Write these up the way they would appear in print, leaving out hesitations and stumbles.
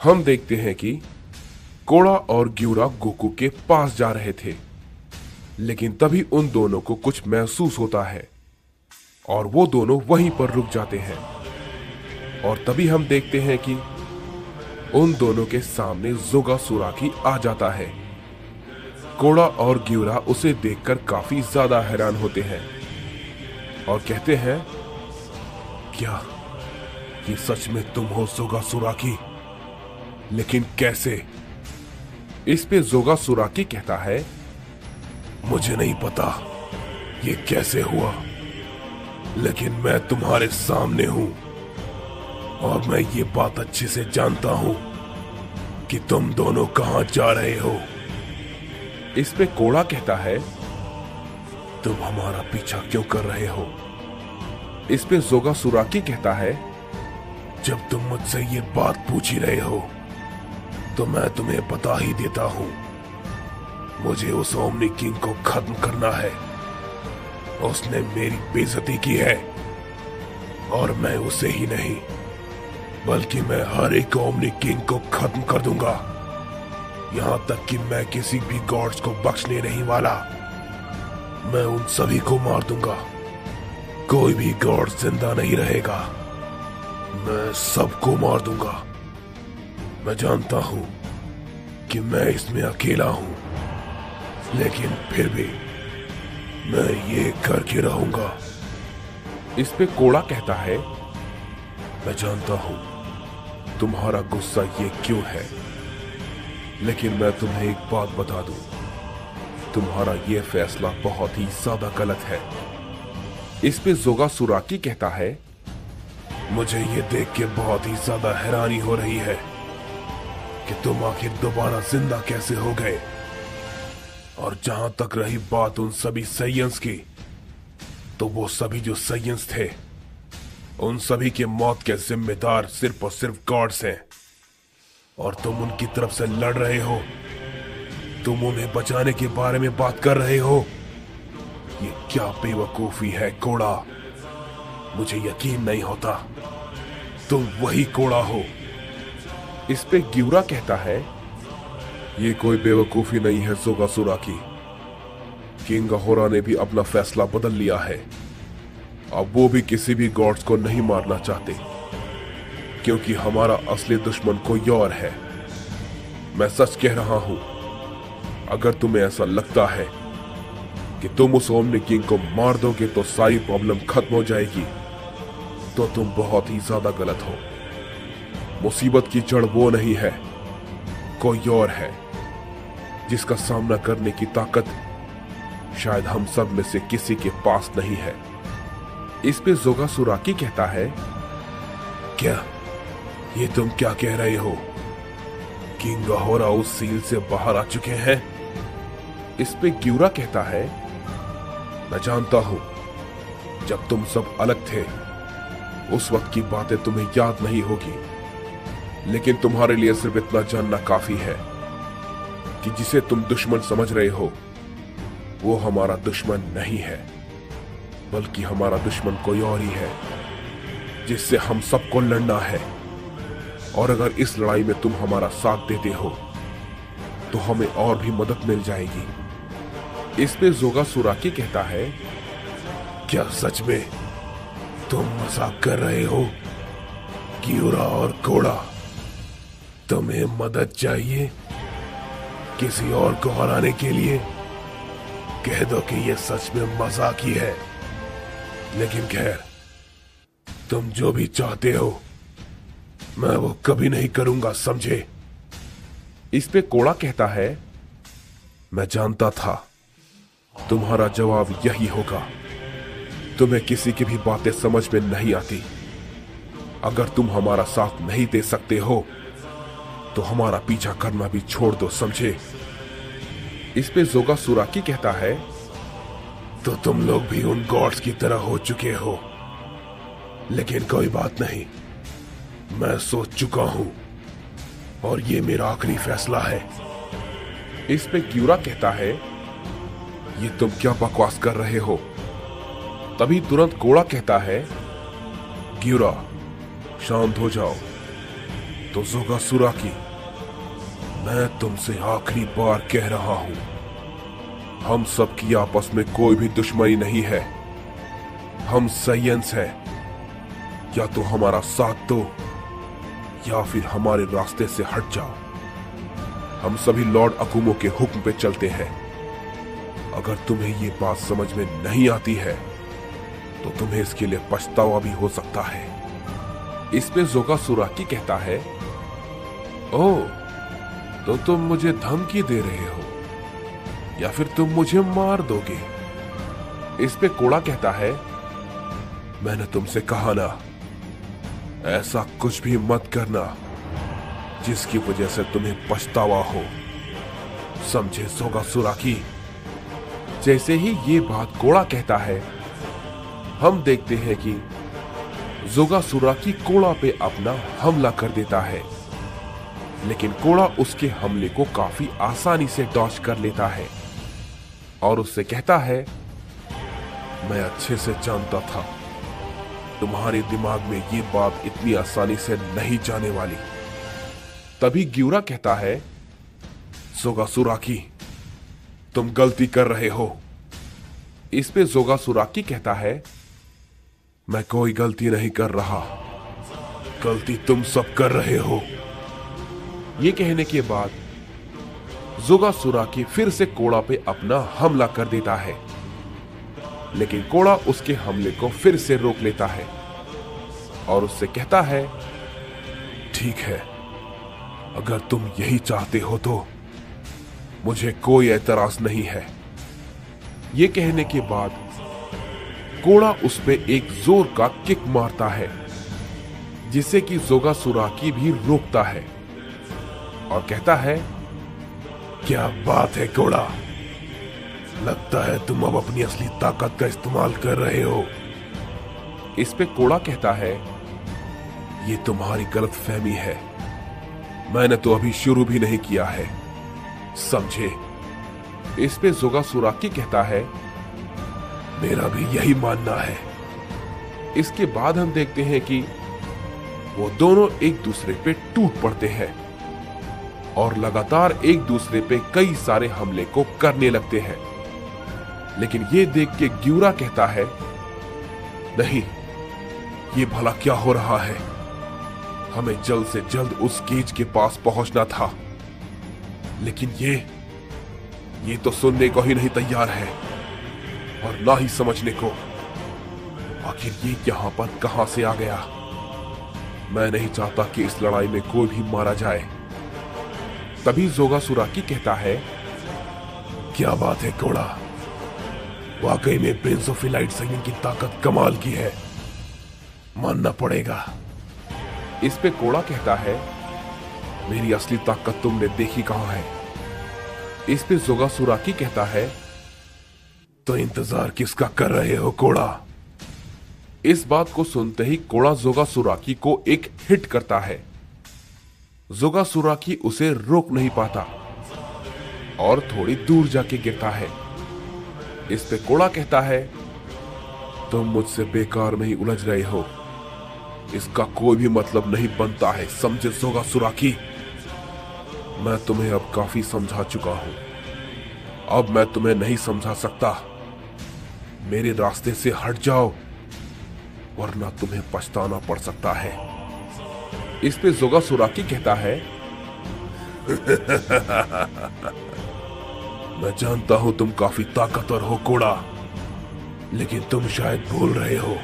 हम देखते हैं कि कोड़ा और ग्यूरा गोकू के पास जा रहे थे, लेकिन तभी उन दोनों को कुछ महसूस होता है और वो दोनों वहीं पर रुक जाते हैं। और तभी हम देखते हैं कि उन दोनों के सामने जोगा सुराकी आ जाता है। कोड़ा और ग्यूरा उसे देखकर काफी ज्यादा हैरान होते हैं और कहते हैं, क्या ये सच में तुम हो जोगा सुराकी? लेकिन कैसे? इस पे जोगा सुराकी कहता है, मुझे नहीं पता ये कैसे हुआ, लेकिन मैं तुम्हारे सामने हूं और मैं ये बात अच्छे से जानता हूं कि तुम दोनों कहां जा रहे हो। इस पे कोड़ा कहता है, तुम हमारा पीछा क्यों कर रहे हो? इस पे जोगा सुराकी कहता है, जब तुम मुझसे ये बात पूछ ही रहे हो तो मैं तुम्हें बता ही देता हूं। मुझे उस ओमनी किंग को खत्म करना है। उसने मेरी बेइज्जती की है और मैं उसे ही नहीं बल्कि मैं हर एक ओमनी किंग को खत्म कर दूंगा। यहां तक कि मैं किसी भी गॉड्स को बख्शने नहीं वाला। मैं उन सभी को मार दूंगा। कोई भी गॉड जिंदा नहीं रहेगा। मैं सबको मार दूंगा। मैं जानता हूं कि मैं इसमें अकेला हूं, लेकिन फिर भी मैं ये करके रहूंगा। इस पे कोड़ा कहता है, मैं जानता हूं तुम्हारा गुस्सा ये क्यों है, लेकिन मैं तुम्हें एक बात बता दूं, तुम्हारा ये फैसला बहुत ही ज्यादा गलत है। इस पे जोगा सुराकी कहता है, मुझे ये देख के बहुत ही ज्यादा हैरानी हो रही है कि तुम आखिर दोबारा जिंदा कैसे हो गए। और जहां तक रही बात उन सभी साइयंस की, तो वो सभी जो साइयंस थे, उन सभी के मौत के जिम्मेदार सिर्फ और सिर्फ गॉड्स हैं। और तुम उनकी तरफ से लड़ रहे हो। तुम उन्हें बचाने के बारे में बात कर रहे हो। ये क्या बेवकूफी है कोड़ा। मुझे यकीन नहीं होता तुम वही कोड़ा हो। इस पे ग्यूरा कहता है, ये कोई बेवकूफी नहीं है जोगा सुराकी। किंग अहोरा ने भी अपना फैसला बदल लिया है। अब वो भी किसी भी गॉड्स को नहीं मारना चाहते, क्योंकि हमारा असली दुश्मन कोई और है। मैं सच कह रहा हूं। अगर तुम्हें ऐसा लगता है कि तुम उस ओमनी किंग को मार दोगे तो सारी प्रॉब्लम खत्म हो जाएगी, तो तुम बहुत ही ज्यादा गलत हो। मुसीबत की जड़ वो नहीं है, कोई और है, जिसका सामना करने की ताकत शायद हम सब में से किसी के पास नहीं है। इस पे जोगा सुराकी कहता है, क्या ये तुम क्या कह रहे हो? किंग अहोरा उस सील से बाहर आ चुके हैं? इस पे ग्यूरा कहता है, मैं जानता हूं जब तुम सब अलग थे उस वक्त की बातें तुम्हें याद नहीं होगी, लेकिन तुम्हारे लिए सिर्फ इतना जानना काफी है कि जिसे तुम दुश्मन समझ रहे हो वो हमारा दुश्मन नहीं है, बल्कि हमारा दुश्मन कोई और ही है जिससे हम सबको लड़ना है। और अगर इस लड़ाई में तुम हमारा साथ देते हो तो हमें और भी मदद मिल जाएगी। इस पे जोगा सुराकी कहता है, क्या सच में तुम मजाक कर रहे हो? ग्यूरा और कोड़ा, तुम्हें मदद चाहिए किसी और को हराने के लिए? कह दो कि यह सच में मजाक ही है, लेकिन खैर, तुम जो भी चाहते हो मैं वो कभी नहीं करूंगा, समझे? इस पे कोड़ा कहता है, मैं जानता था तुम्हारा जवाब यही होगा। तुम्हें किसी की भी बातें समझ में नहीं आती। अगर तुम हमारा साथ नहीं दे सकते हो तो हमारा पीछा करना भी छोड़ दो, समझे? इस पे जोगा सुराकी कहता है, तो तुम लोग भी उन गॉड्स की तरह हो चुके हो। लेकिन कोई बात नहीं, मैं सोच चुका हूं और ये मेरा आखिरी फैसला है। इस पे ग्यूरा कहता है, ये तुम क्या बकवास कर रहे हो? तभी तुरंत कोड़ा कहता है, ग्यूरा शांत हो जाओ। तो जोगासुरा की, मैं तुमसे आखिरी बार कह रहा हूं, हम सब की आपस में कोई भी दुश्मनी नहीं है। हम साइयन्स हैं। या तो हमारा साथ दो या फिर हमारे रास्ते से हट जाओ। हम सभी लॉर्ड अकुमो के हुक्म पे चलते हैं। अगर तुम्हें ये बात समझ में नहीं आती है तो तुम्हें इसके लिए पछतावा भी हो सकता है। इस पे जोगासुराकी कहता है, ओह, तो तुम मुझे धमकी दे रहे हो या फिर तुम मुझे मार दोगे? इस पे कोड़ा कहता है, मैंने तुमसे कहा ना, ऐसा कुछ भी मत करना जिसकी वजह से तुम्हें पछतावा हो, समझे जोगासुराकी? जैसे ही ये बात कोड़ा कहता है, हम देखते हैं कि जोगासुराकी कोड़ा पे अपना हमला कर देता है, लेकिन कोड़ा उसके हमले को काफी आसानी से डॉज कर लेता है और उससे कहता है, मैं अच्छे से जानता था तुम्हारे दिमाग में ये बात इतनी आसानी से नहीं जाने वाली। तभी ग्यूरा कहता है, जोगासुराकी, तुम गलती कर रहे हो। इस पे जोगासुराकी कहता है, मैं कोई गलती नहीं कर रहा, गलती तुम सब कर रहे हो। ये कहने के बाद जोगासुराकी फिर से कोड़ा पे अपना हमला कर देता है, लेकिन कोड़ा उसके हमले को फिर से रोक लेता है और उससे कहता है, ठीक है, अगर तुम यही चाहते हो तो मुझे कोई एतराज नहीं है। ये कहने के बाद कोड़ा उस पे एक जोर का किक मारता है, जिससे कि जोगासुराकी भी रोकता है और कहता है, क्या बात है कोड़ा, लगता है तुम अब अपनी असली ताकत का इस्तेमाल कर रहे हो। इस पे कोड़ा कहता है, ये तुम्हारी गलतफहमी है, मैंने तो अभी शुरू भी नहीं किया है, समझे? इस पे जोगासुराकी कहता है, मेरा भी यही मानना है। इसके बाद हम देखते हैं कि वो दोनों एक दूसरे पे टूट पड़ते हैं और लगातार एक दूसरे पे कई सारे हमले को करने लगते हैं। लेकिन ये देख के ग्यूरा कहता है, नहीं, ये भला क्या हो रहा है? हमें जल्द से जल्द उस केज के पास पहुंचना था, लेकिन ये तो सुनने को ही नहीं तैयार है और ना ही समझने को। आखिर ये यहां पर कहां से आ गया? मैं नहीं चाहता कि इस लड़ाई में कोई भी मारा जाए। तभी जोगासुराकी कहता है, क्या बात है कोड़ा, वाकई में प्रिंस ऑफ इलाइट साइयन की ताकत कमाल की है, मानना पड़ेगा। इस पे कोड़ा कहता है, मेरी असली ताकत तुमने देखी कहां है? इस पे जोगासुराकी कहता है, तो इंतजार किसका कर रहे हो कोड़ा? इस बात को सुनते ही कोड़ा जोगासुराकी को एक हिट करता है। जोगासुराकी उसे रोक नहीं पाता और थोड़ी दूर जाके गिरता है। इस पे कोड़ा कहता है, तुम मुझसे बेकार में ही उलझ रहे हो, इसका कोई भी मतलब नहीं बनता है, समझे जोगासुराकी? मैं तुम्हें अब काफी समझा चुका हूं, अब मैं तुम्हें नहीं समझा सकता। मेरे रास्ते से हट जाओ वरना तुम्हें पछताना पड़ सकता है। इस पे जोगासुराकी कहता है, मैं जानता हूं तुम काफी ताकतवर हो कोड़ा, लेकिन तुम शायद भूल रहे हो,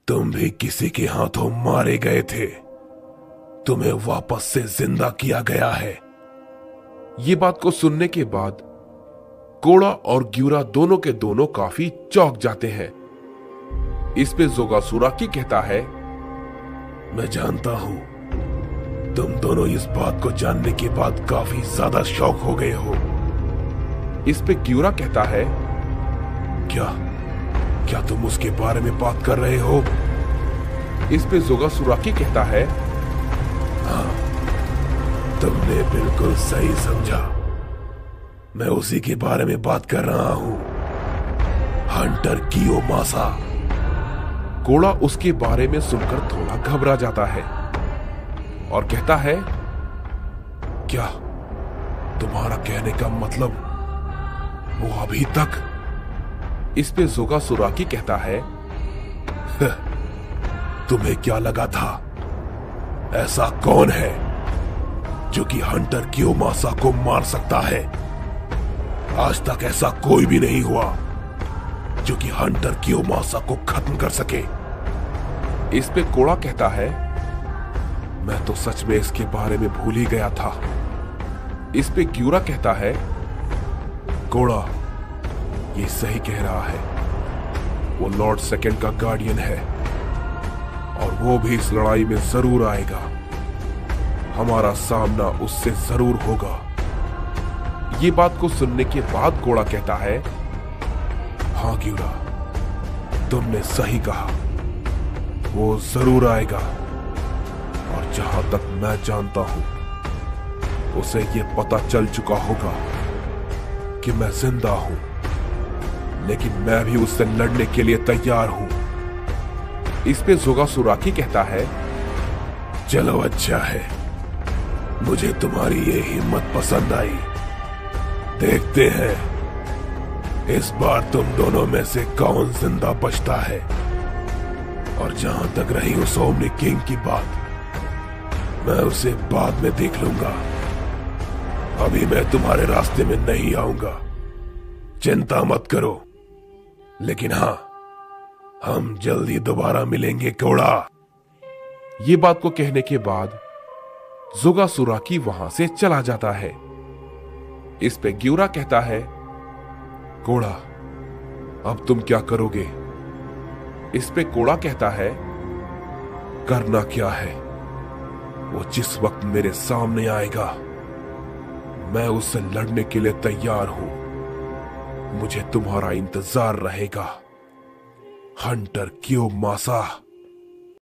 तुम भी किसी के हाथों मारे गए थे, तुम्हें वापस से जिंदा किया गया है। ये बात को सुनने के बाद कोड़ा और ग्यूरा दोनों के दोनों काफी चौंक जाते हैं। इस पे जोगासुराकी कहता है, मैं जानता हूं तुम दोनों इस बात को जानने के बाद काफी ज्यादा शौक हो गए हो। इस पे ग्यूरा कहता है, क्या तुम उसके बारे में बात कर रहे हो? इस पे जोगासुराकी कहता है, हाँ, तुमने बिल्कुल सही समझा, मैं उसी के बारे में बात कर रहा हूं, हंटर कियोमासा। कोड़ा उसके बारे में सुनकर थोड़ा घबरा जाता है, और कहता है, क्या तुम्हारा कहने का मतलब वो अभी तक? इस पे जोगा सुराकी कहता है, तुम्हें क्या लगा था? ऐसा कौन है जो कि हंटर कियोमासा को मार सकता है? आज तक ऐसा कोई भी नहीं हुआ जो कि हंटर कियोमासा को खत्म कर सके। इस पे कोड़ा कहता है, मैं तो सच में इसके बारे में भूल ही गया था। इस पे ग्यूरा कहता है, कोड़ा ये सही कह रहा है, वो लॉर्ड सेकंड का गार्डियन है और वो भी इस लड़ाई में जरूर आएगा। हमारा सामना उससे जरूर होगा। ये बात को सुनने के बाद कोड़ा कहता है, हाँ ग्यूरा, तुमने सही कहा, वो जरूर आएगा। और जहां तक मैं जानता हूं, उसे ये पता चल चुका होगा कि मैं जिंदा हूं, लेकिन मैं भी उससे लड़ने के लिए तैयार हूं। इस पे जोगा सुराकी कहता है, चलो अच्छा है, मुझे तुम्हारी ये हिम्मत पसंद आई। देखते हैं इस बार तुम दोनों में से कौन जिंदा बचता है। और जहां तक रही उस ओमनी किंग की बात, मैं उसे बाद में देख लूंगा। अभी मैं तुम्हारे रास्ते में नहीं आऊंगा, चिंता मत करो। लेकिन हां, हम जल्दी दोबारा मिलेंगे कोड़ा। ये बात को कहने के बाद जोगा सुराकी वहां से चला जाता है। इस पे ग्यूरा कहता है, कोड़ा अब तुम क्या करोगे? इस पे कोड़ा कहता है, करना क्या है, वो जिस वक्त मेरे सामने आएगा मैं उससे लड़ने के लिए तैयार हूं। मुझे तुम्हारा इंतजार रहेगा, हंटर कियोमासा।